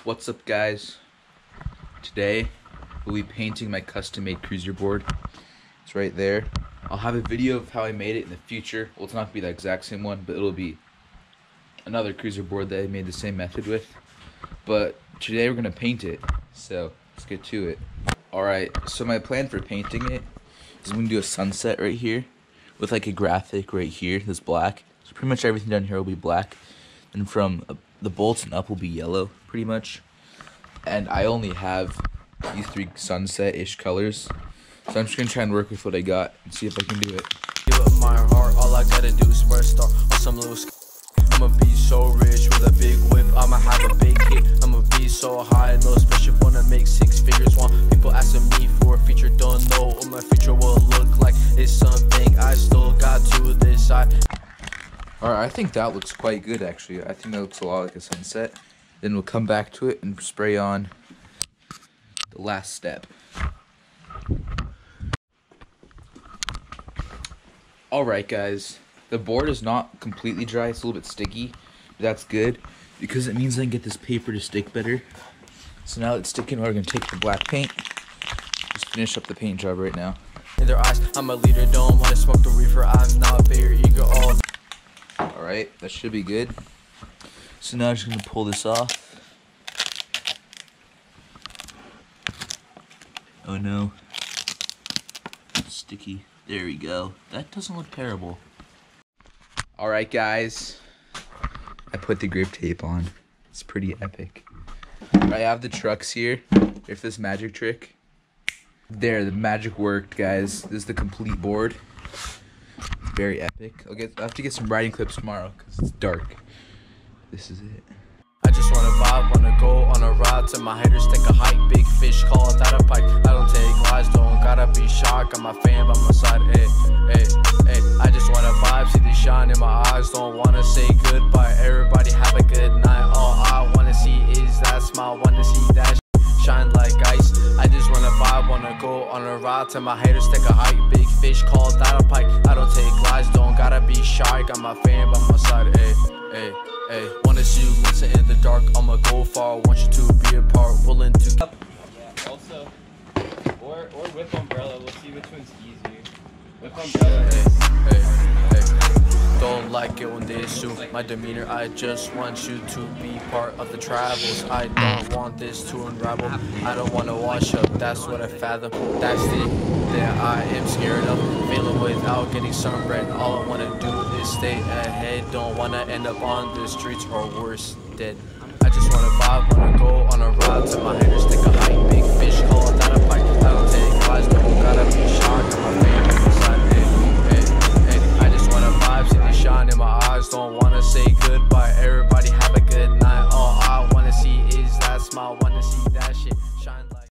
What's up, guys? Today we'll be painting my custom-made cruiser board. It's right there. I'll have a video of how I made it in the future. Well, it's not gonna be the exact same one, but it'll be another cruiser board that I made the same method with. But today we're gonna paint it, so let's get to it. Alright, so my plan for painting it is I'm gonna do a sunset right here with like a graphic right here that's black. So pretty much everything down here will be black, and from the bolts and up will be yellow pretty much. And I only have these three sunset-ish colors, so I'm just gonna try and work with what I got and see if I can do it. Give up my heart, all I gotta do is press start on some little I'ma be so rich with a big whip, I'ma have a big hit. I'ma be so high, no spaceship, wanna make 6 figures. Want people asking me for a feature, don't know what my future will look like. It's something I still got to decide. Alright, I think that looks quite good actually. I think that looks a lot like a sunset. Then we'll come back to it and spray on the last step. Alright guys, the board is not completely dry, it's a little bit sticky, but that's good because it means I can get this paper to stick better. So now it's sticking, we're going to take the black paint, just finish up the paint job right now. In their eyes, I'm a leader, don't wanna smoke the reefer, I'm not very eager. Alright, that should be good. So now I'm just going to pull this off. Oh no. It's sticky. There we go. That doesn't look terrible. Alright guys. I put the grip tape on. It's pretty epic. I have the trucks here. There's this magic trick. There, the magic worked, guys. This is the complete board. Very epic. I have to get some riding clips tomorrow because it's dark. This is it. I just wanna vibe, wanna go on a ride till my haters take a hike. Big fish, call that a pike. I don't take lies, don't gotta be shy. Got my fan by my side, ay, ay, ay. I just wanna vibe, see the shine in my eyes. Don't wanna say goodbye. Everybody have a good night. All I wanna see is that smile. Wanna see that shine like ice. I just wanna vibe, wanna go on a ride till my haters take a hike. Big fish, call that a pike. I don't take lies, don't gotta be shy. Got my fan by my side, ay, ay, ay. Wanna see you listen in the dark, I'ma go far. Want you to be a part, willing to. Yeah, also, or whip umbrella, we'll see which one's easier. Whip umbrella. Hey, hey, hey. Don't like it when they assume my demeanor. I just want you to be part of the travels. I don't want this to unravel. I don't want to wash up, that's what I fathom. That's the that I am scared of. Failing without getting sunburned. All I want to do is stay ahead. Don't want to end up on the streets or worse, dead. I just want to vibe, want to go on a ride till my haters think I'm